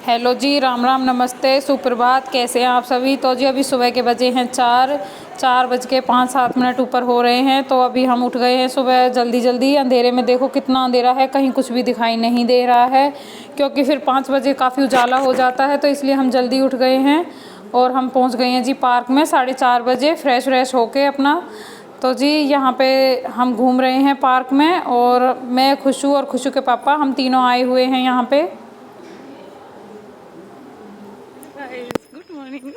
Hello जी, राम राम, नमस्ते, सुप्रभात। कैसे हैं आप सभी। तो जी अभी सुबह के बजे हैं 4:05 ऊपर हो रहे हैं। तो अभी हम उठ गए हैं सुबह जल्दी जल्दी। अंधेरे में देखो कितना अंधेरा है, कहीं कुछ भी दिखाई नहीं दे रहा है, क्योंकि फिर 5 बजे काफ़ी उजाला हो जाता है। तो इसलिए हम जल्दी उठ गए हैं और हम पहुंच गए हैं जी पार्क में 4:30 बजे फ्रेश व्रेश होके अपना। तो जी यहाँ पे हम घूम रहे हैं पार्क में, और मैं, खुशू और खुशू के पापा, हम तीनों आए हुए हैं यहाँ पे। Good morning.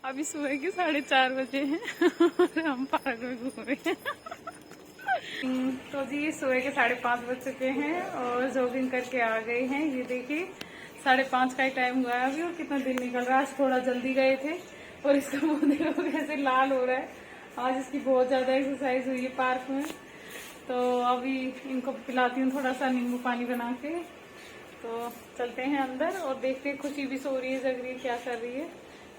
अभी सुबह के 4:30 बजे हैं और हम पार्क में घूम रहे हैं। तो जी सुबह के 5:30 बज चुके हैं और जॉगिंग करके आ गए हैं। ये देखिए 5:30 का ही टाइम हुआ है अभी, और कितना दिन निकल रहा है। आज थोड़ा जल्दी गए थे और इसका मुंह देखो कैसे लाल हो रहा है। आज इसकी बहुत ज़्यादा एक्सरसाइज हुई है पार्क में। तो अभी इनको पिलाती हूँ थोड़ा सा नींबू पानी बना के। तो चलते हैं अंदर और देखते हैं। खुशी भी सो रही है, जग रही है, क्या कर रही है।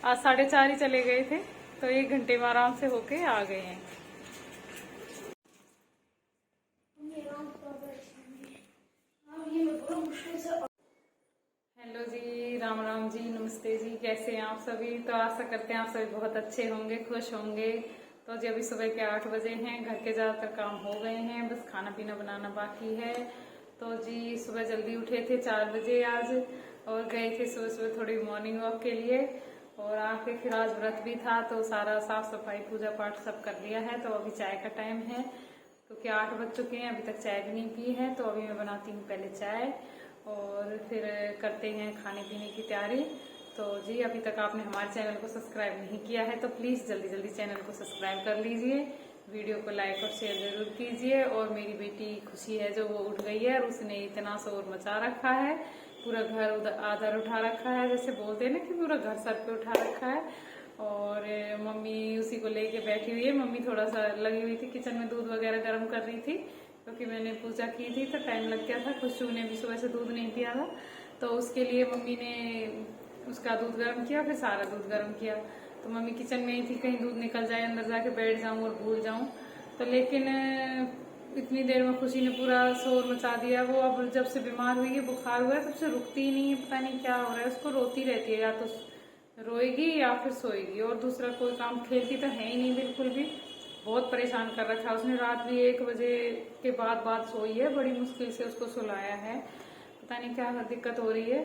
आज 4:30 ही चले गए थे, तो 1 घंटे में आराम से होके आ गए हैं। हेलो जी, राम राम जी, नमस्ते जी, कैसे हैं आप सभी। तो आशा करते हैं आप सभी बहुत अच्छे होंगे, खुश होंगे। तो जी अभी सुबह के 8 बजे हैं। घर के ज़्यादातर काम हो गए हैं, बस खाना पीना बनाना बाकी है। तो जी सुबह जल्दी उठे थे 4 बजे आज, और गए थे सुबह सुबह थोड़ी मॉर्निंग वॉक के लिए। और आके फिर आज व्रत भी था, तो सारा साफ सफाई पूजा पाठ सब कर लिया है। तो अभी चाय का टाइम है, क्योंकि 8 बज चुके हैं, अभी तक चाय भी नहीं पी है। तो अभी मैं बनाती हूँ पहले चाय और फिर करते हैं खाने पीने की तैयारी। तो जी अभी तक आपने हमारे चैनल को सब्सक्राइब नहीं किया है तो प्लीज़ जल्दी जल्दी चैनल को सब्सक्राइब कर लीजिए, वीडियो को लाइक और शेयर जरूर कीजिए। और मेरी बेटी खुशी है जो, वो उठ गई है और उसने इतना शोर मचा रखा है, पूरा घर आधर उठा रखा है, जैसे बोलते हैं ना कि पूरा घर सर पे उठा रखा है। और मम्मी उसी को लेके बैठी हुई है। मम्मी थोड़ा सा लगी हुई थी किचन में, दूध वगैरह गर्म कर रही थी, क्योंकि मैंने पूजा की थी तो टाइम लग गया था। खुशू ने भी सुबह से दूध नहीं पिया था, तो उसके लिए मम्मी ने उसका दूध गर्म किया, फिर सारा दूध गर्म किया। तो मम्मी किचन में ही थी, कहीं दूध निकल जाए, अंदर जाके बैठ जाऊं और भूल जाऊं। तो लेकिन इतनी देर में खुशी ने पूरा शोर मचा दिया। वो अब जब से बीमार हुई है, बुखार हुआ है, तब से रुकती ही नहीं है, पता नहीं क्या हो रहा है उसको। रोती रहती है, या तो रोएगी या फिर सोएगी, और दूसरा कोई काम, खेलती तो है ही नहीं बिल्कुल भी। बहुत परेशान कर रखा है उसने। रात भी 1 बजे के बाद सोई है, बड़ी मुश्किल से उसको सुलाया है, पता नहीं क्या दिक्कत हो रही है।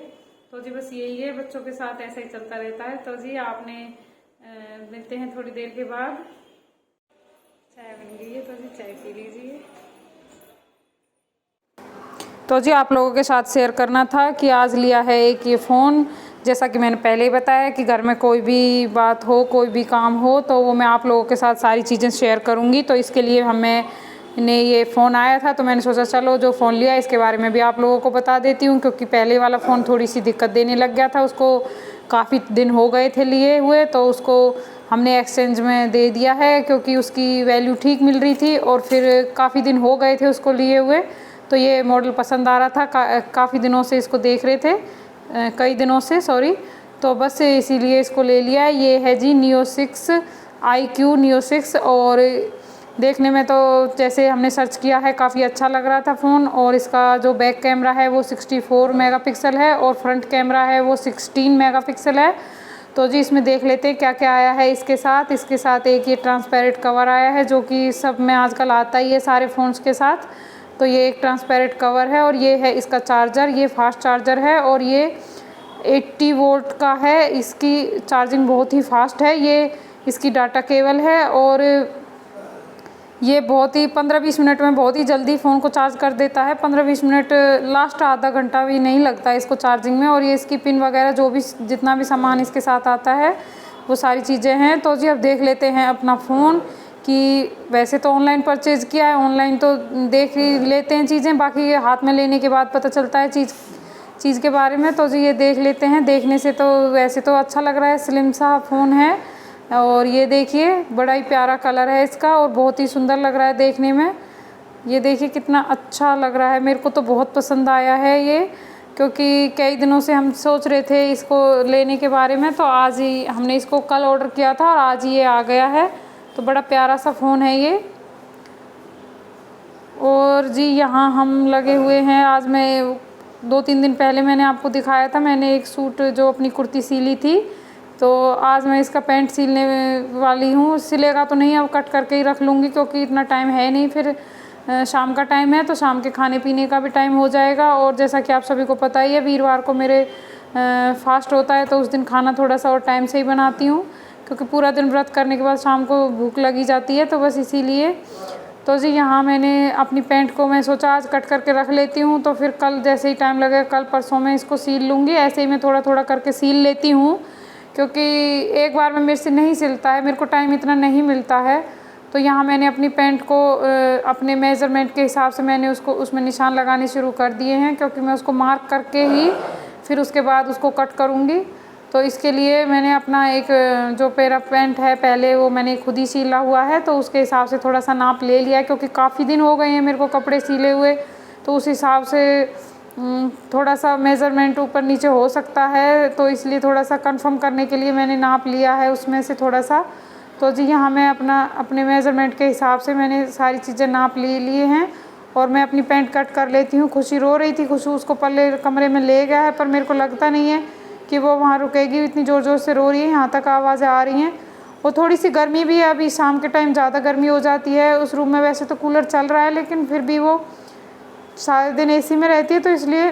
तो जी बस यही है, बच्चों के साथ ऐसा ही चलता रहता है। तो जी आपने मिलते हैं थोड़ी देर के बाद। चाय बन गई है, तो जी चाय पी लीजिए। तो जी आप लोगों के साथ शेयर करना था कि आज लिया है एक ये फ़ोन। जैसा कि मैंने पहले ही बताया कि घर में कोई भी बात हो, कोई भी काम हो, तो वो मैं आप लोगों के साथ सारी चीज़ें शेयर करूँगी। तो इसके लिए ने ये फ़ोन आया था, तो मैंने सोचा चलो जो फ़ोन लिया इसके बारे में भी आप लोगों को बता देती हूँ, क्योंकि पहले वाला फ़ोन थोड़ी सी दिक्कत देने लग गया था उसको। काफ़ी दिन हो गए थे लिए हुए, तो उसको हमने एक्सचेंज में दे दिया है, क्योंकि उसकी वैल्यू ठीक मिल रही थी और फिर काफ़ी दिन हो गए थे उसको लिए हुए। तो ये मॉडल पसंद आ रहा था, काफ़ी दिनों से इसको देख रहे थे, कई दिनों से, सॉरी। तो बस इसीलिए इसको ले लिया है। ये है जी Neo 6 iQ Neo 6, और देखने में तो जैसे हमने सर्च किया है काफ़ी अच्छा लग रहा था फ़ोन। और इसका जो बैक कैमरा है वो 64 मेगापिक्सल है, और फ्रंट कैमरा है वो 16 मेगापिक्सल है। तो जी इसमें देख लेते हैं क्या क्या आया है इसके साथ। इसके साथ एक ये ट्रांसपेरेंट कवर आया है, जो कि सब में आजकल आता ही है सारे फ़ोन्स के साथ। तो ये एक ट्रांसपेरेंट कवर है, और ये है इसका चार्जर। ये फास्ट चार्जर है, और ये 80 वोल्ट का है। इसकी चार्जिंग बहुत ही फास्ट है। ये इसकी डाटा केबल है, और ये बहुत ही 15-20 मिनट में बहुत ही जल्दी फ़ोन को चार्ज कर देता है। 15-20 मिनट, लास्ट आधा घंटा भी नहीं लगता इसको चार्जिंग में। और ये इसकी पिन वगैरह जो भी जितना भी सामान इसके साथ आता है वो सारी चीज़ें हैं। तो जी अब देख लेते हैं अपना फ़ोन, कि वैसे तो ऑनलाइन परचेज़ किया है, ऑनलाइन तो देख ही लेते हैं चीज़ें, बाकी हाथ में लेने के बाद पता चलता है चीज़ के बारे में। तो जी ये देख लेते हैं। देखने से तो वैसे तो अच्छा लग रहा है, स्लिम सा फ़ोन है। और ये देखिए बड़ा ही प्यारा कलर है इसका, और बहुत ही सुंदर लग रहा है देखने में। ये देखिए कितना अच्छा लग रहा है, मेरे को तो बहुत पसंद आया है ये, क्योंकि कई दिनों से हम सोच रहे थे इसको लेने के बारे में। तो आज ही हमने इसको कल ऑर्डर किया था और आज ही ये आ गया है। तो बड़ा प्यारा सा फ़ोन है ये। और जी यहाँ हम लगे हुए हैं। आज मैं 2-3 दिन पहले मैंने आपको दिखाया था, मैंने एक सूट जो अपनी कुर्ती सिली थी, तो आज मैं इसका पैंट सिलने वाली हूँ। सिलेगा तो नहीं, अब कट करके ही रख लूँगी क्योंकि इतना टाइम है नहीं, फिर शाम का टाइम है तो शाम के खाने पीने का भी टाइम हो जाएगा। और जैसा कि आप सभी को पता ही है, वीरवार को मेरे फास्ट होता है, तो उस दिन खाना थोड़ा सा और टाइम से ही बनाती हूँ क्योंकि पूरा दिन व्रत करने के बाद शाम को भूख लगी जाती है, तो बस इसीलिए। तो जी यहाँ मैंने अपनी पैंट को मैं सोचा आज कट करके रख लेती हूँ, तो फिर कल जैसे ही टाइम लगेगा, कल परसों में इसको सील लूँगी। ऐसे ही मैं थोड़ा थोड़ा करके सील लेती हूँ क्योंकि एक बार में मेरे से नहीं सिलता है, मेरे को टाइम इतना नहीं मिलता है। तो यहाँ मैंने अपनी पैंट को अपने मेज़रमेंट के हिसाब से मैंने उसको उसमें निशान लगाने शुरू कर दिए हैं क्योंकि मैं उसको मार्क करके ही फिर उसके बाद उसको कट करूँगी। तो इसके लिए मैंने अपना एक जो मेरा पैंट है पहले वो मैंने खुद ही सिला हुआ है, तो उसके हिसाब से थोड़ा सा नाप ले लिया है क्योंकि काफ़ी दिन हो गए हैं मेरे को कपड़े सिले हुए, तो उस हिसाब से थोड़ा सा मेज़रमेंट ऊपर नीचे हो सकता है, तो इसलिए थोड़ा सा कंफर्म करने के लिए मैंने नाप लिया है उसमें से थोड़ा सा। तो जी यहाँ मैं अपने मेज़रमेंट के हिसाब से मैंने सारी चीज़ें नाप लिए हैं और मैं अपनी पैंट कट कर लेती हूँ। खुशी रो रही थी, खुशी उसको पल्ले कमरे में ले गया है, पर मेरे को लगता नहीं है कि वो वहाँ रुकेगी, इतनी ज़ोर ज़ोर से रो रही है, यहाँ तक आवाज़ें आ रही हैं। और थोड़ी सी गर्मी भी है, अभी शाम के टाइम ज़्यादा गर्मी हो जाती है। उस रूम में वैसे तो कूलर चल रहा है लेकिन फिर भी वो सारे दिन एसी में रहती है, तो इसलिए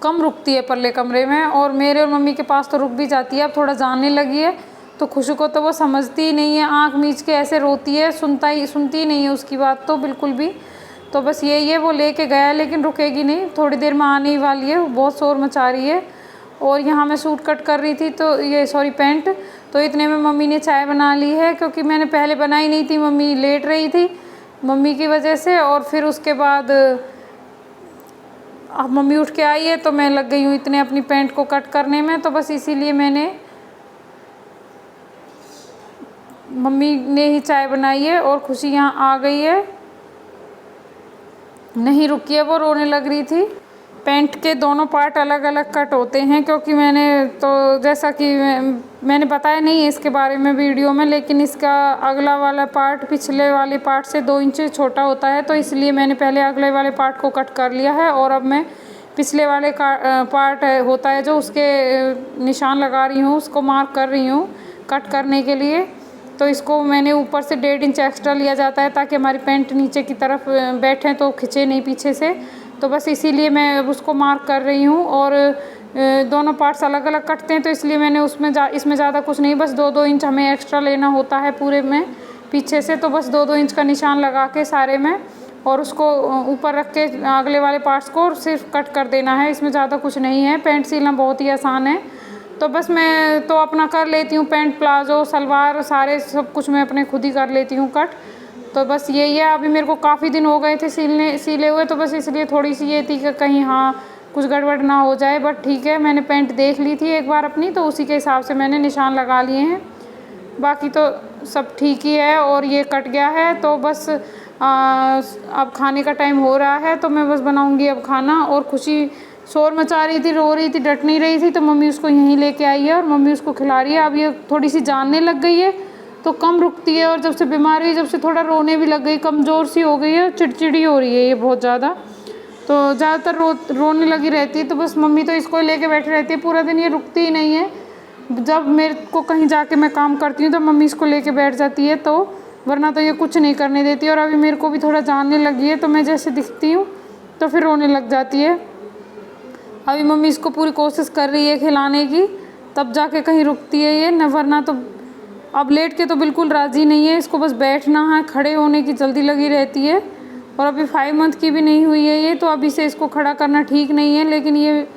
कम रुकती है पल्ले कमरे में। और मेरे और मम्मी के पास तो रुक भी जाती है, अब थोड़ा जानने लगी है, तो खुशी को तो वो समझती ही नहीं है, आँख मीच के ऐसे रोती है, सुनती ही नहीं है उसकी बात तो बिल्कुल भी। तो बस यही है, वो लेके गया है लेकिन रुकेगी नहीं, थोड़ी देर में आने ही वाली है, बहुत शोर मचा रही है। और यहाँ मैं सूट कट कर रही थी, तो ये सॉरी पैंट, तो इतने में मम्मी ने चाय बना ली है क्योंकि मैंने पहले बनाई नहीं थी, मम्मी लेट रही थी मम्मी की वजह से। और फिर उसके बाद अब मम्मी उठ के आई है तो मैं लग गई हूँ इतने अपनी पैंट को कट करने में, तो बस इसीलिए मैंने मम्मी ने ही चाय बनाई है। और खुशी यहाँ आ गई है, नहीं रुकी है, वो रोने लग रही थी। पैंट के दोनों पार्ट अलग अलग कट होते हैं क्योंकि मैंने तो जैसा कि मैंने बताया नहीं है इसके बारे में वीडियो में, लेकिन इसका अगला वाला पार्ट पिछले वाले पार्ट से 2 इंच छोटा होता है, तो इसलिए मैंने पहले अगले वाले पार्ट को कट कर लिया है और अब मैं पिछले वाले पार्ट होता है जो उसके निशान लगा रही हूँ, उसको मार्क कर रही हूँ कट करने के लिए। तो इसको मैंने ऊपर से 1.5 इंच एक्स्ट्रा लिया जाता है ताकि हमारी पैंट नीचे की तरफ बैठे तो खिंचे नहीं पीछे से, तो बस इसीलिए मैं उसको मार्क कर रही हूँ। और दोनों पार्ट्स अलग अलग कटते हैं, तो इसलिए मैंने इसमें ज़्यादा कुछ नहीं, बस 2-2 इंच हमें एक्स्ट्रा लेना होता है पूरे में पीछे से, तो बस 2-2 इंच का निशान लगा के सारे में और उसको ऊपर रख के अगले वाले पार्ट्स को सिर्फ कट कर देना है, इसमें ज़्यादा कुछ नहीं है। पैंट सिलना बहुत ही आसान है, तो बस मैं तो अपना कर लेती हूँ, पैंट प्लाजो सलवार सारे सब कुछ मैं अपने खुद ही कर लेती हूँ कट। तो बस यही है, अभी मेरे को काफ़ी दिन हो गए थे सिले हुए, तो बस इसलिए थोड़ी सी ये थी कि कहीं हाँ कुछ गड़बड़ ना हो जाए, बट ठीक है। मैंने पैंट देख ली थी एक बार अपनी, तो उसी के हिसाब से मैंने निशान लगा लिए हैं, बाकी तो सब ठीक ही है। और ये कट गया है, तो बस अब खाने का टाइम हो रहा है, तो मैं बस बनाऊँगी अब खाना। और खुशी शोर मचा रही थी, रो रही थी, डट नहीं रही थी, तो मम्मी उसको यहीं लेके आई है और मम्मी उसको खिला रही है। अब ये थोड़ी सी जानने लग गई है तो कम रुकती है, और जब से बीमार हुई जब से थोड़ा रोने भी लग गई, कमज़ोर सी हो गई है, चिड़चिड़ी हो रही है ये बहुत ज़्यादा, तो ज़्यादातर रोने लगी रहती है। तो बस मम्मी तो इसको लेके बैठी रहती है पूरा दिन, ये रुकती ही नहीं है। जब मेरे को कहीं जाके मैं काम करती हूँ तो मम्मी इसको लेके बैठ जाती है, तो वरना तो ये कुछ नहीं करने देती। और अभी मेरे को भी थोड़ा जानने लगी है, तो मैं जैसे दिखती हूँ तो फिर रोने लग जाती है। अभी मम्मी इसको पूरी कोशिश कर रही है खिलाने की, तब जाके कहीं रुकती है ये, न वरना तो अब लेट के तो बिल्कुल राज़ी नहीं है। इसको बस बैठना है, खड़े होने की जल्दी लगी रहती है। और अभी 5 मंथ की भी नहीं हुई है ये, तो अभी से इसको खड़ा करना ठीक नहीं है, लेकिन ये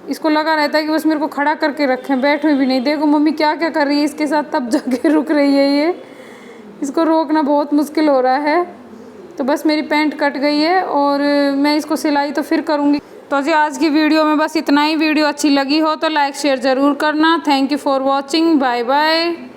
इसको लगा रहता है कि बस मेरे को खड़ा करके रखें, बैठे भी नहीं। देखो मम्मी क्या क्या कर रही है इसके साथ, तब जाके रुक रही है ये, इसको रोकना बहुत मुश्किल हो रहा है। तो बस मेरी पैंट कट गई है और मैं इसको सिलाई तो फिर करूँगी। तो जी आज की वीडियो में बस इतना ही। वीडियो अच्छी लगी हो तो लाइक शेयर ज़रूर करना। Thank you for watching, bye bye.